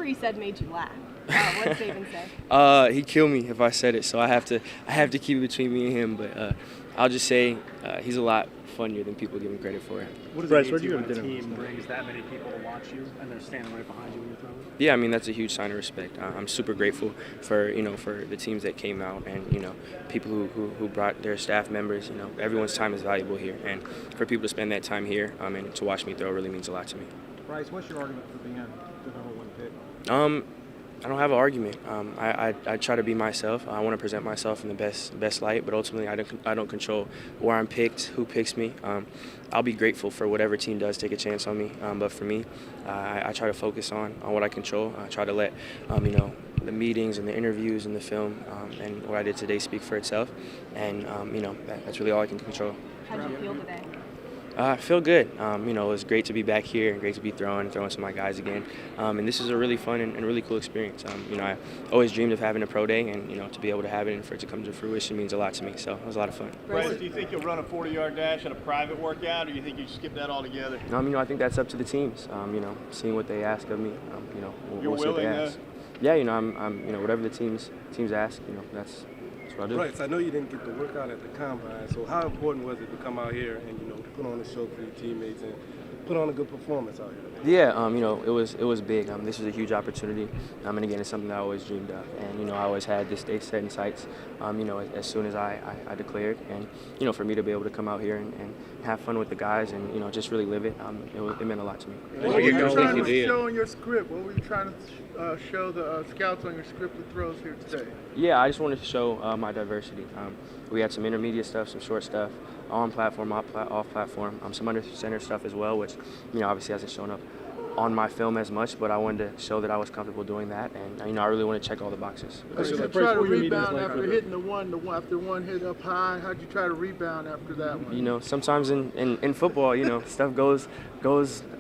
referee said made you laugh. What did Saban say? He'd kill me if I said it, so I have to keep it between me and him. But I'll just say he's a lot funnier than people give him credit for. What does Bryce, it where'd mean you to go you to when a dinner team last night? brings that many people to watch you and they're standing right behind you when you're throwing? Yeah, I mean that's a huge sign of respect. I'm super grateful for for the teams that came out and people who brought their staff members. Everyone's time is valuable here, and for people to spend that time here and to watch me throw really means a lot to me. Bryce, what's your argument for being the #1 pick? I don't have an argument. I try to be myself. I want to present myself in the best light, but ultimately I don't control where I'm picked, who picks me. I'll be grateful for whatever team does take a chance on me, but for me, I try to focus on what I control. I try to let the meetings and the interviews and the film and what I did today speak for itself, and that's really all I can control. How did you feel today? I feel good. It was great to be back here and great to be throwing some of my guys again. And this is a really fun and really cool experience. I always dreamed of having a pro day, and to be able to have it and for it to come to fruition means a lot to me. So it was a lot of fun. Bryce, do you think you'll run a 40-yard dash at a private workout, or do you think you skip that altogether? I think that's up to the teams. Seeing what they ask of me. You're we'll see what they willing ask. Yeah, I'm whatever the teams ask. That's what I do. Bryce, I know you didn't get the workout at the combine, so how important was it to come out here and put on a show for your teammates and put on a good performance out here? Yeah, it was big. This was a huge opportunity, and again, it's something that I always dreamed of, and I always had this day set in sights. As soon as I declared, and for me to be able to come out here and have fun with the guys and just really live it, it meant a lot to me. What were you trying to show in your script? What were you trying to show the scouts on your scripted throws here today? Yeah, I just wanted to show my diversity. We had some intermediate stuff, some short stuff, on platform, off platform, some under center stuff as well, which obviously hasn't shown up on my film as much, but I wanted to show that I was comfortable doing that, and I really want to check all the boxes. How'd you try to rebound after hitting the one after one hit up high? How'd you try to rebound after that one? Sometimes in football, stuff goes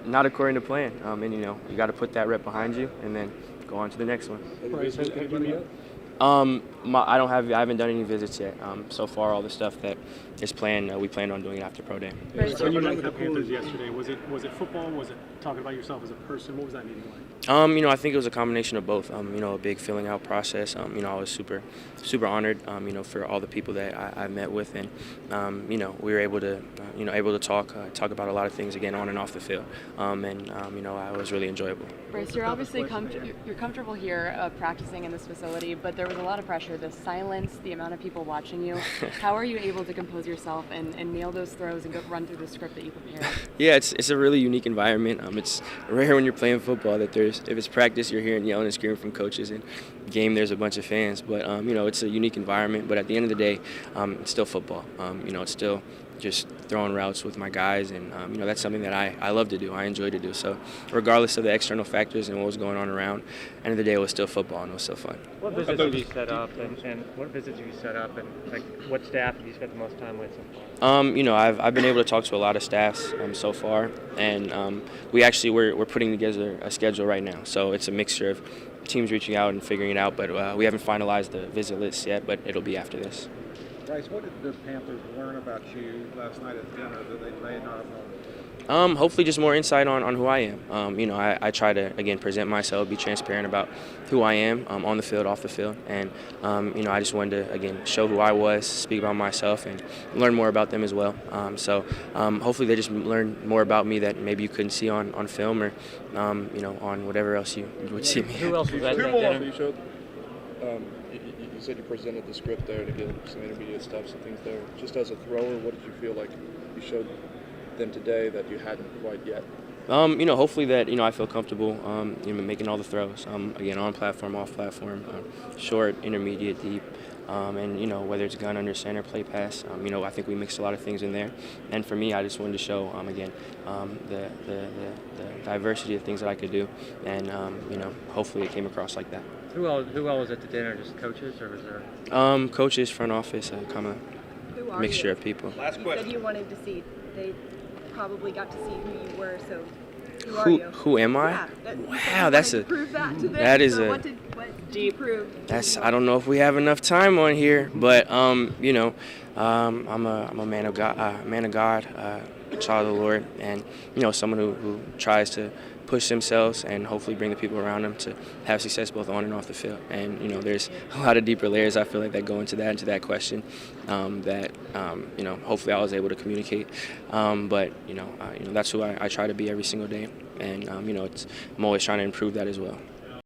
not according to plan, and you got to put that rep behind you and then go on to the next one. I haven't done any visits yet. So far, all the stuff that is planned, we planned on doing it after pro day. When you met with the Panthers yesterday, was it football? Was it talking about yourself as a person? What was that meeting like? I think it was a combination of both. A big filling out process. I was super honored. For all the people that I met with, and we were able to talk about a lot of things again on and off the field. It was really enjoyable. Bryce, you're obviously you're comfortable here practicing in this facility, but there was a lot of pressure. The silence, the amount of people watching you. How are you able to compose yourself and nail those throws and run through the script that you prepared? Yeah, it's a really unique environment. It's rare when you're playing football that if it's practice, you're hearing yelling and screaming from coaches, and game there's a bunch of fans. But it's a unique environment. But at the end of the day, it's still football. It's still just throwing routes with my guys, and that's something that I love to do. I enjoy to do. So regardless of the external factors and what was going on around, end of the day it was still football and it was still fun. What visits have you set up, and what staff have you spent the most time with so far? I've been able to talk to a lot of staffs so far, and we're putting together a schedule right now. So it's a mixture of teams reaching out and figuring it out, but we haven't finalized the visit list yet, but it'll be after this. Bryce, what did the Panthers learn about you last night at dinner that they may not have known? Hopefully just more insight on who I am. I try to, again, present myself, be transparent about who I am on the field, off the field. And, I just wanted to, again, show who I was, speak about myself, and learn more about them as well. Hopefully they just learn more about me that maybe you couldn't see on film or, on whatever else you would see me. Who else was at that dinner? You showed, you said you presented the script there to get some intermediate stuff, some things there. Just as a thrower, what did you feel like you showed them today that you hadn't quite yet? Hopefully that, I feel comfortable, making all the throws, again, on platform, off platform, short, intermediate, deep, and, whether it's gun, under center, play pass, I think we mixed a lot of things in there. And for me, I just wanted to show, again, the diversity of things that I could do, and, hopefully it came across like that. Who all was at the dinner? Just coaches, or was there? Coaches, front office, kind of mixture of people. Last question. You said you wanted to see. They probably got to see who you were. So who are you? Who am I? Yeah, wow, that's a. Prove that to them. That is so a. What did you prove? I don't know if we have enough time on here, but I'm a man of God, a child of the Lord, and someone who tries to push themselves and hopefully bring the people around them to have success both on and off the field. And there's a lot of deeper layers I feel like that go into that question that hopefully I was able to communicate. But that's who I try to be every single day, and I'm always trying to improve that as well.